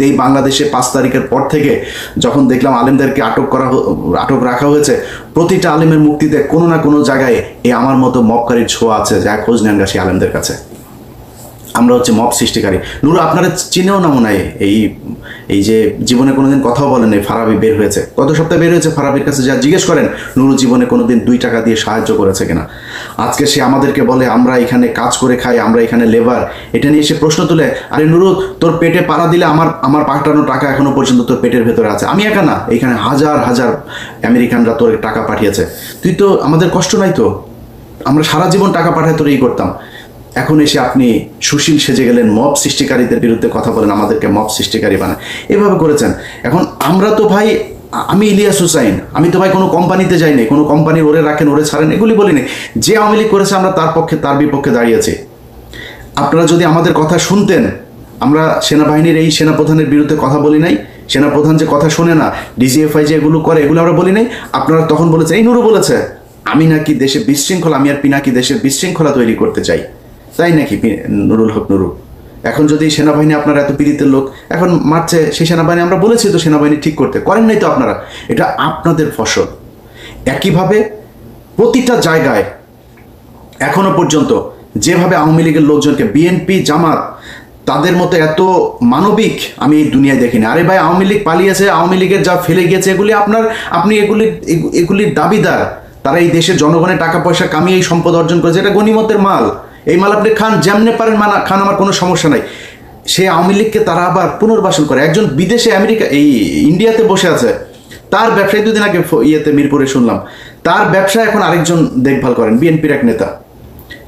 এই বাংলাদেশে 5 তারিখের পর থেকে যখন দেখলাম আলেমদেরকে আটক রাখা হয়েছে, প্রতিটা আলেমের মুক্তিতে কোনো না কোনো জায়গায় এই আমার মতো মবকারীর ছোঁয়া আছে। যা খোঁজ নেন সেই আলেমদের কাছে। আমরা হচ্ছে মব সৃষ্টিকারী। নুরু আপনারা চিনেও না মনে হয়, এই যে জীবনে কোনোদিন কথাও বলেন এই ফারাবি বের হয়েছে, গত সপ্তাহে বের হয়েছে। ফারাবির কাছে যা জিজ্ঞেস করেন নুরু জীবনে কোনোদিন 2 টাকা দিয়ে সাহায্য করেছে কিনা। আজকে সে আমাদেরকে বলে আমরা এখানে কাজ করে খাই, আমরা এখানে লেবার। এটা নিয়ে সে প্রশ্ন তুলে, আরে নুরু তোর পেটে পাড়া দিলে আমার পাঠানো টাকা এখনো পর্যন্ত তোর পেটের ভেতরে আছে। আমি একা না, এখানে হাজার হাজার আমেরিকানরা তোর টাকা পাঠিয়েছে। তুই তো, আমাদের কষ্ট নাই তো, আমরা সারা জীবন টাকা পাঠায় তোর এই করতাম। এখন এসে আপনি সুশীল সেজে গেলেন, মব সৃষ্টিকারীদের বিরুদ্ধে কথা বলেন, আমাদেরকে মব সৃষ্টিকারী বানায়, এভাবে করেছেন। এখন আমরা তো ভাই, আমি ইলিয়াস হুসাইন, আমি তো ভাই কোনো কোম্পানিতে যাইনি, কোনো কোম্পানির ওরে রাখেন ওরে ছাড়েন এগুলি বলিনি। যে আওয়ামী লীগ করেছে আমরা তার বিপক্ষে দাঁড়িয়েছি। আপনারা যদি আমাদের কথা শুনতেন, আমরা সেনাবাহিনীর এই সেনাপ্রধানের বিরুদ্ধে কথা বলি নাই। সেনাপ্রধান যে কথা শোনে না, ডিজিএফআই যে এগুলো করে, এগুলো আমরা বলি নাই। আপনারা তখন বলেছে, এই নুরু বলেছে আমি নাকি দেশে বিশৃঙ্খলা, আমি আর পিনাকি দেশের বিশৃঙ্খলা তৈরি করতে চাই, তাই নাকি নুরুল হক নুরু? এখন যদি সেনাবাহিনী আপনার এত পীড়িতের লোক এখন মারছে, সেই সেনাবাহিনী আমরা বলেছি তো সেনাবাহিনী ঠিক করতে, করেন নাই তো আপনারা। এটা আপনাদের ফসল। একইভাবে প্রতিটা জায়গায় এখনো পর্যন্ত যেভাবে আওয়ামী লীগের লোকজনকে, বিএনপি জামাত, তাদের মতো এত মানবিক আমি এই দুনিয়ায় দেখিনি। আরে ভাই, আওয়ামী লীগ পালিয়েছে, আওয়ামী লীগের যা ফেলে গিয়েছে এগুলি আপনি এগুলির দাবিদার। তারা এই দেশের জনগণের টাকা পয়সা কামিয়ে এই সম্পদ অর্জন করেছে, এটা গনিমতের মাল। এই মাল আপনি খান, যেমনে পারেন খান, আমার কোনো সমস্যা নাই। সে আওয়ামী লীগকে তারা আবার পুনর্বাসন করে। একজন বিদেশে ইন্ডিয়াতে বসে আছে, তার ব্যবসায় 2 দিন আগে মিরপুরে শুনলাম, তার ব্যবসা এখন আরেকজন দেখভাল করেন, বিএনপির এক নেতা।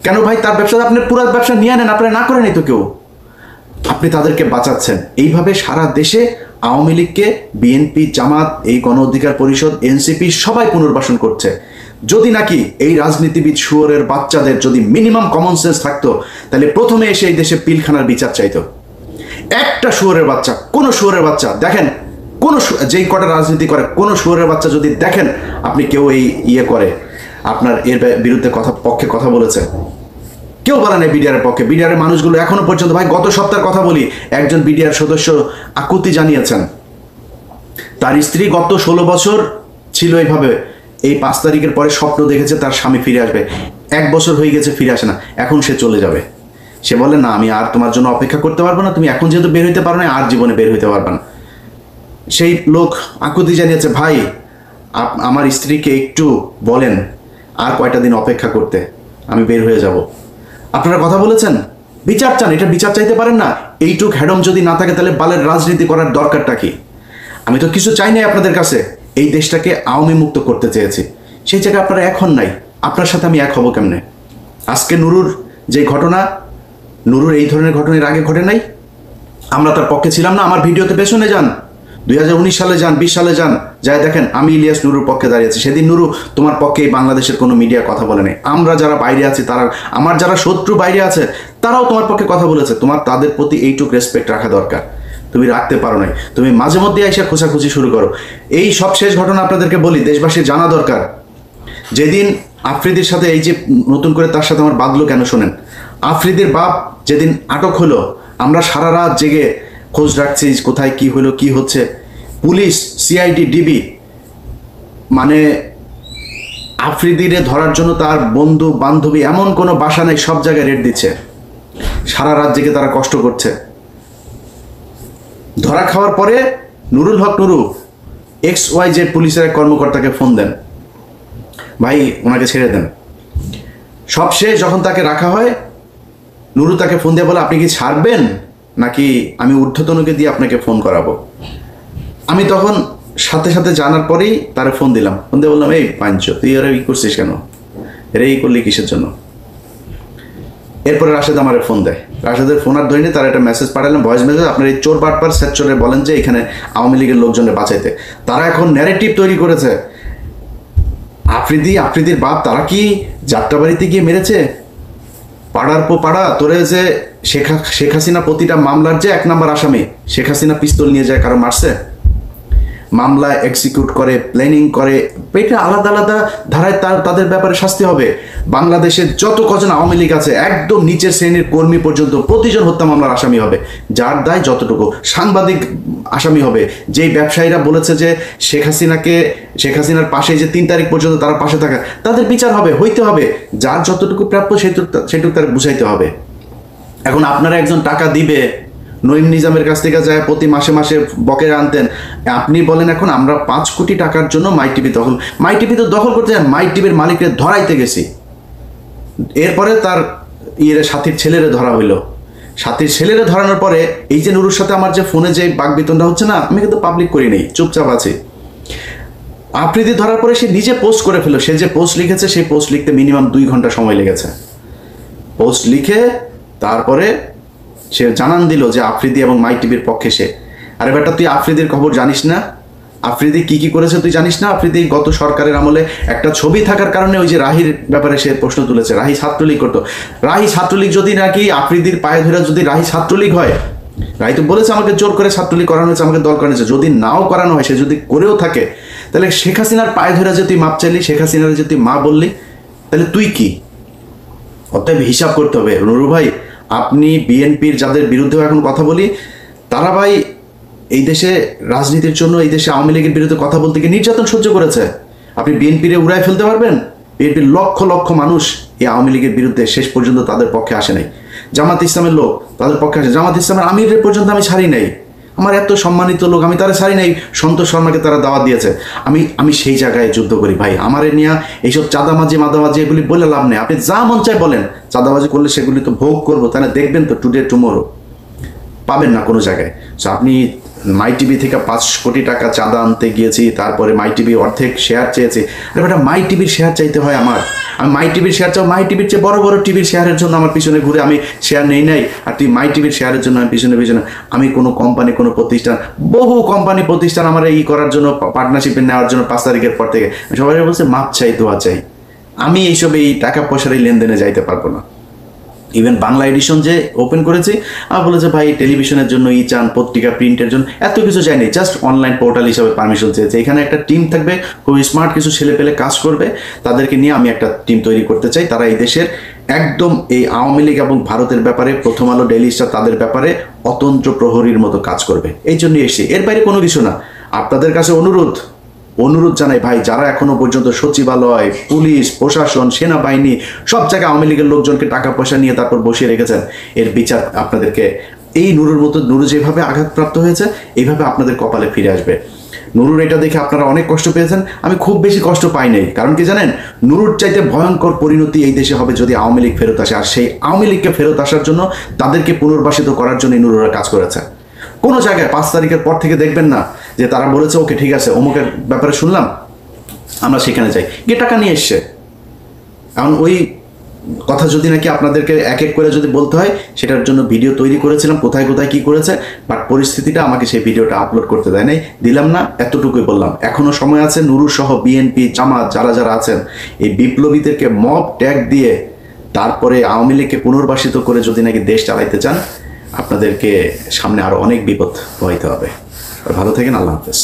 কেন ভাই? তার ব্যবসা আপনি পুরো ব্যবসা নিয়ে নেন, আপনারা না করেনি তো কেউ, আপনি তাদেরকে বাঁচাচ্ছেন। এইভাবে সারা দেশে আওয়ামী লীগকে বিএনপি জামাত, এই গণ অধিকার পরিষদ, এনসিপি সবাই পুনর্বাসন করছে। যদি নাকি এই রাজনীতিবিদ শুয়োরের বাচ্চাদের যদি মিনিমাম কমন সেন্স থাকতো, তাহলে প্রথমে এসে এই দেশে পিলখানার বিচার চাইতো। একটা শুয়োরের বাচ্চা, কোনো শুয়োরের বাচ্চা দেখেন, যেই কটা রাজনীতি করে, কোনো শুয়োরের বাচ্চা যদি দেখেন আপনি কেউ এই করে আপনার এর বিরুদ্ধে পক্ষে কথা বলেছে, কেউ বলে না বিডিআরের পক্ষে। বিডিআরের মানুষগুলো এখনো পর্যন্ত, ভাই গত সপ্তাহের কথা বলি, একজন বিডিআর সদস্য আকুতি জানিয়েছেন তার স্ত্রী গত 16 বছর ছিল এইভাবে, এই 5 তারিখের পরে স্বপ্ন দেখেছে তার স্বামী ফিরে আসবে। 1 বছর হয়ে গেছে, ফিরে আসে না, এখন সে চলে যাবে। সে বলে না, আমি আর তোমার জন্য অপেক্ষা করতে পারবো না, তুমি এখন যেহেতু বের হইতে পারো না, আর জীবনে বের হইতে পারবে না। সেই লোক আকুতি জানিয়েছে, ভাই আমার স্ত্রীকে একটু বলেন আর কয়টা দিন অপেক্ষা করতে, আমি বের হয়ে যাব। আপনারা কথা বলেছেন, বিচার চান, এটা বিচার চাইতে পারেন না? এইটুক হ্যাডম যদি না থাকে তাহলে বালের রাজনীতি করার দরকারটা কি? আমি তো কিছু চাই নাই আপনাদের কাছে, এই দেশটাকে আওয়ামী মুক্ত করতে চেয়েছি, সেই জায়গায় আপনারা এখন নাই। আপনার সাথে আমি এক হব কেমনে? আজকে নুরুর যে ঘটনা, নুরুর এই ধরনের ঘটনা এর আগে ঘটে নাই, আমরা তার পক্ষে ছিলাম না। আমার ভিডিওতে পেছনে যান, 2019 সালে যান, 20 সালে যান, যাই দেখেন আমি ইলিয়াস নুরুর পক্ষে দাঁড়িয়েছি। সেদিন নুরু তোমার পক্ষে এই বাংলাদেশের কোনো মিডিয়া কথা বলে নাই। আমরা যারা বাইরে আছি, তারা, আমার যারা শত্রু বাইরে আছে, তারাও তোমার পক্ষে কথা বলেছে। তোমার তাদের প্রতি এইটুক রেসপেক্ট রাখা দরকার, তুমি রাখতে পারো নাই। তুমি মাঝে মধ্যে এসে খোঁচাখুচি শুরু করো। এই সব শেষ ঘটনা আপনাদেরকে বলি, দেশবাসীর জানা দরকার। যেদিন আফ্রিদির সাথে এই যে নতুন করে তার সাথে আমার বাঁধলো কেন শোনেন, আফ্রিদির বাপ যেদিন আটক হলো, আমরা সারা রাত জেগে খোঁজ রাখছি কোথায় কি হলো, কি হচ্ছে। পুলিশ, সিআইডি, ডিবি, মানে আফ্রিদিরে ধরার জন্য তার বন্ধু বান্ধবী এমন কোনো বাসা নেই, সব জায়গায় রেড দিচ্ছে। সারা রাত জেগে তারা কষ্ট করছে। ধরা খাওয়ার পরে নুরুল হক নুরু XYZ পুলিশের এক কর্মকর্তাকে ফোন দেন, ভাই ওনাকে ছেড়ে দেন। সবশেষ যখন তাকে রাখা হয়, নুরু তাকে ফোন দিয়ে বলে, আপনি কি ছাড়বেন নাকি আমি ঊর্ধ্বতনকে দিয়ে আপনাকে ফোন করাবো? আমি তখন সাথে সাথে জানার পরেই তারা ফোন দিলাম, ফোন দিয়ে বললাম, এই পাঞ্চ তুই এরা ই করছিস কেন, এরা ই করলি কিসের জন্য? এরপরে রাশেদ আমার ফোন দেয়, রাশেদের ফোন আর ধরিনি, তার একটা মেসেজ পাঠালাম, ভয়েস মেসেজ, আপনার এই চোর বাটপার স্যাচরে বলেন যে এখানে আওয়ামী লীগের লোকজনের বাঁচাইতে। তারা এখন ন্যারেটিভ তৈরি করেছে, আফ্রিদির বাপ তারা কি যাত্রাবাড়িতে গিয়ে মেরেছে, পাড়ার পো পাড়া তোরে যে শেখ হাসিনা প্রতিটা মামলার যে 1 নম্বর আসামি, শেখ হাসিনা পিস্তল নিয়ে যায় কারো মারছে। মামলা এক্সিকিউট করে, প্ল্যানিং করে, এটা আলাদা আলাদা ধারায় তাদের ব্যাপারে শাস্তি হবে। বাংলাদেশের যত কজন আওয়ামী লীগ আছে একদম নিচের শ্রেণীর কর্মী পর্যন্ত প্রতিজন হত্যা মামলার আসামি হবে, যার দায় যতটুকু। সাংবাদিক আসামি হবে, যেই ব্যবসায়ীরা বলেছে যে শেখ হাসিনার পাশে যে 3 তারিখ পর্যন্ত তারা পাশে থাকা, তাদের বিচার হবে, হইতে হবে। যার যতটুকু প্রাপ্য সেটুকু তার বুঝাইতে হবে। এখন আপনারা একজন টাকা দিবে, নঈম নিজামের কাছ থেকে যায় প্রতি মাসে মাসে বকেয়া আনতেন, আপনি বলেন এখন আমরা 5 কোটি টাকার জন্য মাই টিভি তো দখল করতে যান, মাই টিভির মালিককে ধরাইতে গেছি। এরপরে তার সাথীর ছেলেরে ধরা হইলো। সাথীর ছেলেরে ধরানোর পরে এই যে নুরুর সাথে আমার যে ফোনে যে বাকবিতণ্ডা হচ্ছে না, আমি কিন্তু পাবলিক করি নাই, চুপচাপ আছি। আফ্রিদি ধরার পরে সে নিজে পোস্ট করে ফেললো। সে যে পোস্ট লিখেছে সেই পোস্ট লিখতে মিনিমাম 2 ঘন্টা সময় লেগেছে। পোস্ট লিখে তারপরে সে জানান দিল যে আফ্রিদি এবং মাই টিভির পক্ষে সে। আরে বেটা, তুই আফ্রিদির খবর জানিস না? আফ্রিদি কি করেছে তুই জানিস না? আফ্রিদি গত সরকারের আমলে একটা ছবি থাকার কারণে ওই যে রাহির ব্যাপারে সে প্রশ্ন তুলেছে, রাহি ছাত্রলীগ করতো। রাহি ছাত্রলীগ যদি নাকি আফ্রিদির পায়ে ধরে যদি রাহি ছাত্রলীগ হয়, রাহি তো বলেছে আমাকে জোর করে ছাত্রলীগ করানো হয়েছে, আমাকে দল করানো হয়েছে। যদি নাও করানো হয়, সে যদি করেও থাকে, তাহলে শেখ হাসিনার পায়ে ধরে যে তুই মাপ চাইলি, শেখ হাসিনার যে তুই মা বললি, তাহলে তুই কি? অতএব হিসাব করতে হবে। নুরু ভাই, আপনি বিএনপির যাদের বিরুদ্ধেও এখন কথা বলি, তারা ভাই এই দেশে রাজনীতির জন্য এই দেশে আওয়ামী লীগের বিরুদ্ধে কথা বলতে গিয়ে নির্যাতন সহ্য করেছে। আপনি বিএনপিরে উড়াই ফেলতে পারবেন? বিএনপির লক্ষ লক্ষ মানুষ এই আওয়ামী লীগের বিরুদ্ধে শেষ পর্যন্ত তাদের পক্ষে আসে নাই। জামাত ইসলামের লোক তাদের পক্ষে আসে। জামাত ইসলামের আমিরের পর্যন্ত আমি ছাড়ি নাই। আমার এত সম্মানিত লোক, আমি তারা ছাড়ি নাই। সন্তোষ শর্মাকে তারা দাওয়াত দিয়েছে। আমি সেই জায়গায় যুদ্ধ করি ভাই। আমার নিয়ে এইসব চাঁদাবাজি মাদাবাজি এগুলি বলে লাভ নেই। আপনি যা মন চায় বলেন, চাঁদাবাজি করলে সেগুলি তো ভোগ করবো, তাহলে দেখবেন তো টুডে টুমোরো পাবেন না কোনো জায়গায়। সো আপনি মাই টিভি থেকে 5 কোটি টাকা চাঁদা আনতে গিয়েছি, তারপরে মাই টিভি অর্ধেক শেয়ার চেয়েছি। আরে বেটা, মাই টিভির শেয়ার চাইতে হয় আমার? আমি মাই টিভির শেয়ার চাও? মাই টিভির চেয়ে বড় বড় টিভির শেয়ারের জন্য আমার পিছনে ঘুরে আমি শেয়ার নেই নাই, আর তুই মাই টিভির শেয়ারের জন্য আমি পিছনে আমি কোনো কোম্পানি, কোনো প্রতিষ্ঠান, বহু কোম্পানি প্রতিষ্ঠান আমার এই করার জন্য, পার্টনারশিপে নেওয়ার জন্য 5 তারিখের পর থেকে সবাই বলছে মাপ চাই, দোয়া চাই। আমি এইসব এই টাকা পয়সার এই লেনদেনে যাইতে পারবো না। ইভেন বাংলা এডিশন যে ওপেন করেছি, আমার বলেছে ভাই টেলিভিশনের জন্য চান, পত্রিকা প্রিন্টের জন্য এত কিছু চাইনি, জাস্ট অনলাইন পোর্টাল হিসাবে পারমিশন চেয়েছে। এখানে একটা টিম থাকবে, খুব স্মার্ট কিছু ছেলে পেলে কাজ করবে, তাদেরকে নিয়ে আমি একটা টিম তৈরি করতে চাই। তারা এই দেশের একদম এই আওয়ামী লীগ এবং ভারতের ব্যাপারে, প্রথম আলো, ডেইলি স্টার, তাদের ব্যাপারে অতন্ত্র প্রহরীর মতো কাজ করবে। এই জন্য এসেছি, এর বাইরে কোনো কিছু না। আপনাদের কাছে অনুরোধ জানাই ভাই, যারা এখনো পর্যন্ত সচিবালয়, পুলিশ, প্রশাসন, সেনাবাহিনী সব জায়গায় আওয়ামী লীগের লোকজনকে টাকা পয়সা নিয়ে তারপর বসিয়ে রেখেছেন, এর বিচার আপনাদেরকে এই নুরুর মতো, নুরু যেভাবে আঘাতপ্রাপ্ত হয়েছে এইভাবে আপনাদের কপালে ফিরে আসবে। নুরুর এটা দেখে আপনারা অনেক কষ্ট পেয়েছেন, আমি খুব বেশি কষ্ট পাই নাই। কারণ কি জানেন, নুরুর চাইতে ভয়ঙ্কর পরিণতি এই দেশে হবে যদি আওয়ামী লীগ ফেরত আসে। আর সেই আওয়ামী লীগকে ফেরত আসার জন্য, তাদেরকে পুনর্বাসিত করার জন্য নুরুরা কাজ করেছে। কোনো জায়গায় 5 তারিখের পর থেকে দেখবেন না যে তারা বলেছে ওকে ঠিক আছে, অমুকের ব্যাপারে শুনলাম, আমরা সেখানে যাই, গিয়ে টাকা নিয়ে এসছে। এখন ওই কথা যদি নাকি আপনাদেরকে এক এক করে যদি বলতে হয়, সেটার জন্য ভিডিও তৈরি করেছিলাম, কোথায় কোথায় কি করেছে, বাট পরিস্থিতিটা আমাকে সেই ভিডিওটা আপলোড করতে দেয় নাই, দিলাম না, এতটুকুই বললাম। এখনো সময় আছে, নুরু সহ বিএনপি, জামাত যারা যারা আছেন, এই বিপ্লবীদেরকে মব ট্যাগ দিয়ে তারপরে আওয়ামী লীগকে পুনর্বাসিত করে যদি নাকি দেশ চালাইতে চান, আপনাদেরকে সামনে আরো অনেক বিপদ বইতে হবে। ভালো থাকেন, আল্লাহ হাফেজ।